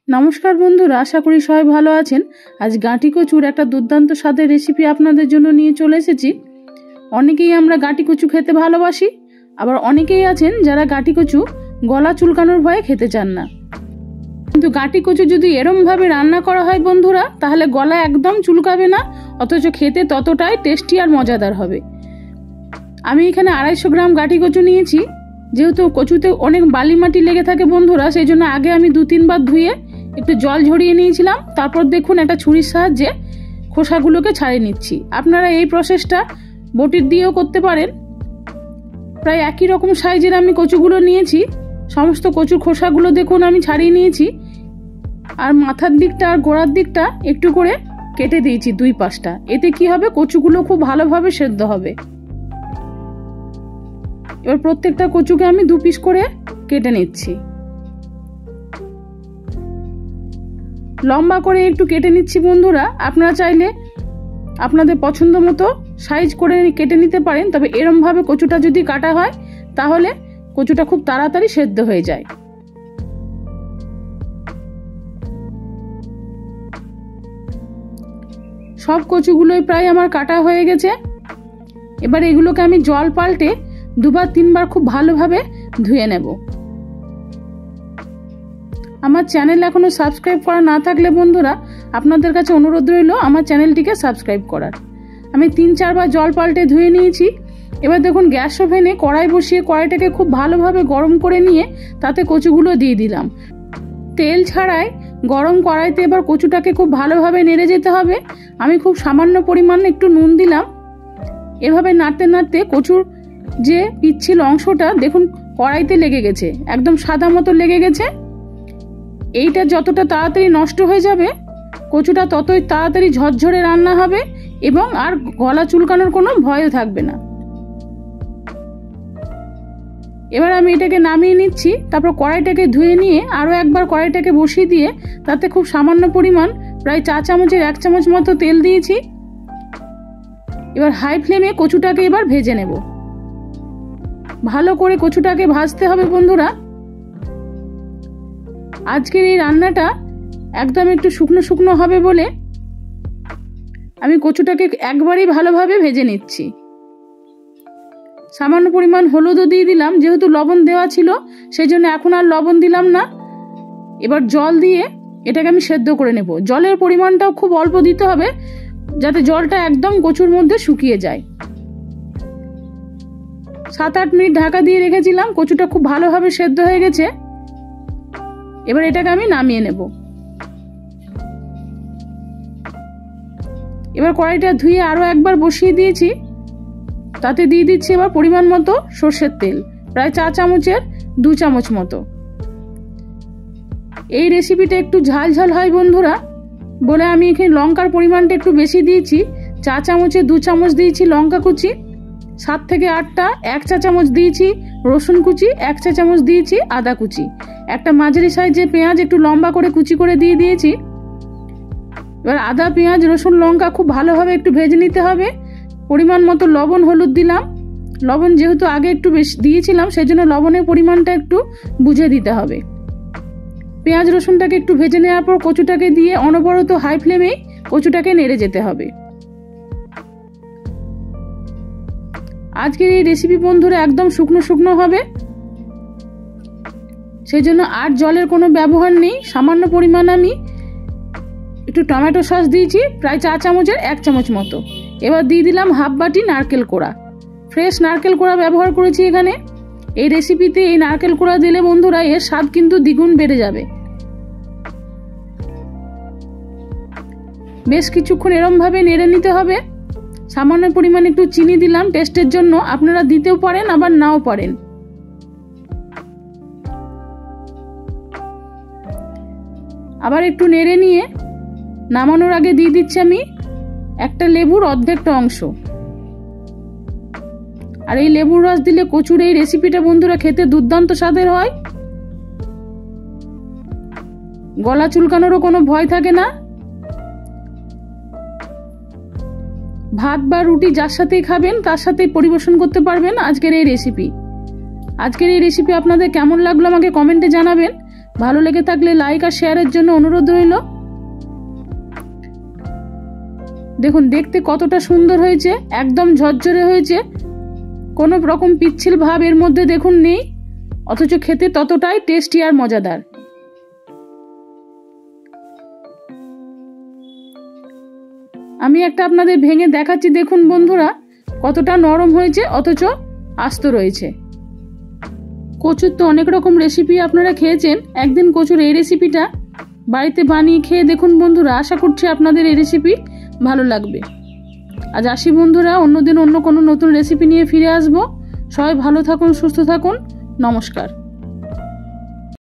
নমস্কার বন্ধুরা, আশা করি সবাই ভালো আছেন। আজ গাঁটি কচুর একটা দুর্দান্ত স্বাদের রেসিপি আপনাদের জন্য নিয়ে চলে এসেছি। অনেকেই আমরা গাঁটি কচু খেতে ভালোবাসি, আবার অনেকেই আছেন যারা গাঁটি কচু গলা চুলকানোর ভয়ে খেতে চান না। কিন্তু গাঁটি কচু যদি এরমভাবে রান্না করা হয় বন্ধুরা, তাহলে গলা একদম চুলকাবে না, অথচ খেতে ততটাই টেস্টি আর মজাদার হবে। আমি এখানে 250 গ্রাম গাঁটি কচু নিয়েছি। যেহেতু কচুতে অনেক বালি মাটি লেগে থাকে বন্ধুরা, সেই জন্য আগে আমি 2-3 বার ধুয়ে একটু জল ঝরিয়ে নিয়েছিলাম। তারপর দেখুন একটা ছুরির সাহায্যে খোসাগুলোকে ছাড়িয়ে নিচ্ছি। আপনারা এই প্রসেসটা বটির দিয়েও করতে পারেন। প্রায় একই রকম সাইজের আমি কচুগুলো নিয়েছি। সমস্ত কচুর খোসাগুলো দেখুন আমি ছাড়িয়ে নিয়েছি, আর মাথার দিকটা আর গোড়ার দিকটা একটু করে কেটে দিয়েছি 2 পাশটা। এতে কি হবে, কচুগুলো খুব ভালোভাবে সেদ্ধ হবে। এবার প্রত্যেকটা কচুকে আমি 2 পিস করে কেটে নিচ্ছি। লম্বা করে একটু কেটে নিচ্ছি বন্ধুরা। আপনারা চাইলে আপনাদের পছন্দ মতো সাইজ করে কেটে নিতে পারেন, তবে এরমভাবে কচুটা যদি কাটা হয় তাহলে কচুটা খুব তাড়াতাড়ি সেদ্ধ হয়ে যায়। সব কচুগুলোই প্রায় আমার কাটা হয়ে গেছে। এবার এগুলোকে আমি জল পাল্টে 2-3 বার খুব ভালোভাবে ধুয়ে নেব। আমার চ্যানেল এখনো সাবস্ক্রাইব করা না থাকলে বন্ধুরা আপনাদের কাছে অনুরোধ রইল আমার চ্যানেলটিকে সাবস্ক্রাইব করার। আমি 3-4 বার জল পাল্টে ধুয়ে নিয়েছি। এবার দেখুন গ্যাস ওভেনে কড়াই বসিয়ে কড়াইটাকে খুব ভালোভাবে গরম করে নিয়ে তাতে কচুগুলো দিয়ে দিলাম। তেল ছাড়াই গরম কড়াইতে এবার কচুটাকে খুব ভালোভাবে নেড়ে যেতে হবে। আমি খুব সামান্য পরিমাণে একটু নুন দিলাম। এভাবে নাড়তে নাড়তে কচুর যে পিচ্ছিল অংশটা দেখুন কড়াইতে লেগে গেছে, একদম সাদা মতো লেগে গেছে। এইটা যতটা তাড়াতাড়ি নষ্ট হয়ে যাবে কচুটা ততই তাড়াতাড়ি ঝরঝরে রান্না হবে এবং আর গলা চুলকানোর কোনো ভয়ও থাকবে না। এবার আমি এটাকে নামিয়ে নিচ্ছি। তারপর কড়াইটাকে ধুয়ে নিয়ে আরও একবার কড়াইটাকে বসিয়ে দিয়ে তাতে খুব সামান্য পরিমাণ প্রায় 4 চামচের 1 চামচ মতো তেল দিয়েছি। এবার হাই ফ্লেমে কচুটাকে এবার ভেজে নেব। ভালো করে কচুটাকে ভাজতে হবে বন্ধুরা। আজকের এই রান্নাটা একদম একটু শুকনো শুকনো হবে বলে আমি কচুটাকে একবারেই ভালোভাবে ভেজে নিচ্ছি। সামান্য পরিমাণ হলুদও দিয়ে দিলাম, যেহেতু লবণ দেওয়া ছিল সেই জন্য এখন আর লবণ দিলাম না। এবার জল দিয়ে এটাকে আমি সেদ্ধ করে নেব। জলের পরিমাণটাও খুব অল্প দিতে হবে, যাতে জলটা একদম কচুর মধ্যে শুকিয়ে যায়। 7-8 মিনিট ঢাকা দিয়ে রেখেছিলাম। কচুটা খুব ভালোভাবে সেদ্ধ হয়ে গেছে। এবার এটাকে আমি নামিয়ে নেব। এবার কড়াইটা ধুয়ে আরো একবার বসিয়ে দিয়েছি। তাতে দিয়ে দিচ্ছি এবার পরিমাণ মতো সর্ষের তেল, প্রায় 4 চামচের 2 চামচ মতো। এই রেসিপিটা একটু ঝাল ঝাল হয় বন্ধুরা বলে আমি এখানে লঙ্কার পরিমাণটা একটু বেশি দিয়েছি। 4 চামচের 2 চামচ দিয়েছি লঙ্কা কুচি, 7 থেকে 8টা 1 চা চামচ দিয়েছি রসুন কুচি, 1 চা চামচ দিয়েছি আদা কুচি, একটা মাঝারি সাইজের পেঁয়াজ একটু লম্বা করে কুচি করে দিয়ে দিয়েছি। এবার আদা পেঁয়াজ রসুন লঙ্কা খুব ভালোভাবে একটু ভেজে নিতে হবে। পরিমাণ মতো লবণ হলুদ দিলাম। লবণ যেহেতু আগে একটু বেশি দিয়েছিলাম সেই জন্য লবণের পরিমাণটা একটু বুঝে দিতে হবে। পেঁয়াজ রসুনটাকে একটু ভেজে নেওয়ার পর কচুটাকে দিয়ে অনবরত হাই ফ্লেমে কচুটাকে নেড়ে যেতে হবে। আজকের এই রেসিপি বন্ধুরা একদম শুকনো শুকনো হবে, সেই জন্য আর জলের কোনো ব্যবহার নেই। সামান্য পরিমাণ আমি একটু টমেটো সস দিয়েছি, প্রায় 4 চামচের 1 চামচ মতো। এবার দিয়ে দিলাম হাফ বাটি নারকেল কোড়া। ফ্রেশ নারকেল কোড়া ব্যবহার করেছি এখানে। এই রেসিপিতে এই নারকেল কোড়া দিলে বন্ধুরা এর স্বাদ কিন্তু দ্বিগুণ বেড়ে যাবে। বেশ কিছুক্ষণ এরম ভাবে নেড়ে নিতে হবে। সামান্য পরিমাণ একটু চিনি দিলাম টেস্টের জন্য, আপনারা দিতেও পারেন আবার নাও পারেন। আবার একটু নেড়ে নিয়ে নামানোর আগে দিয়ে দিচ্ছি আমি একটা লেবুর অর্ধেকটা অংশ। আর এই লেবুর রস দিলে কচুর এই রেসিপিটা বন্ধুরা খেতে দুর্দান্ত স্বাদের হয়। গলা চুলকানোরও কোনো ভয় থাকে না। ভাত বা রুটি যার সাথেই খাবেন তার সাথেই পরিবেশন করতে পারবেন আজকের এই রেসিপি। আজকের এই রেসিপি আপনাদের কেমন লাগলো আমাকে কমেন্টে জানাবেন। ভালো লেগে থাকলে লাইক আর শেয়ারের জন্য অনুরোধ রইল। দেখুন দেখতে কতটা সুন্দর হয়েছে, একদম ঝরঝরে হয়েছে, কোনো রকম পিচ্ছিল ভাব এর মধ্যে দেখুন নেই, অথচ খেতে ততটাই টেস্টি আর মজাদার। আমি একটা আপনাদের ভেঙে দেখাচ্ছি, দেখুন বন্ধুরা কতটা নরম হয়েছে অথচ আস্ত রয়েছে। কচুর তো অনেক রকম রেসিপি আপনারা খেয়েছেন, একদিন কচুর এই রেসিপিটা বাড়িতে বানিয়ে খেয়ে দেখুন বন্ধুরা, আশা করছি আপনাদের এই রেসিপি ভালো লাগবে। আজ আসি বন্ধুরা, অন্যদিন অন্য কোনো নতুন রেসিপি নিয়ে ফিরে আসবো। সবাই ভালো থাকুন, সুস্থ থাকুন, নমস্কার।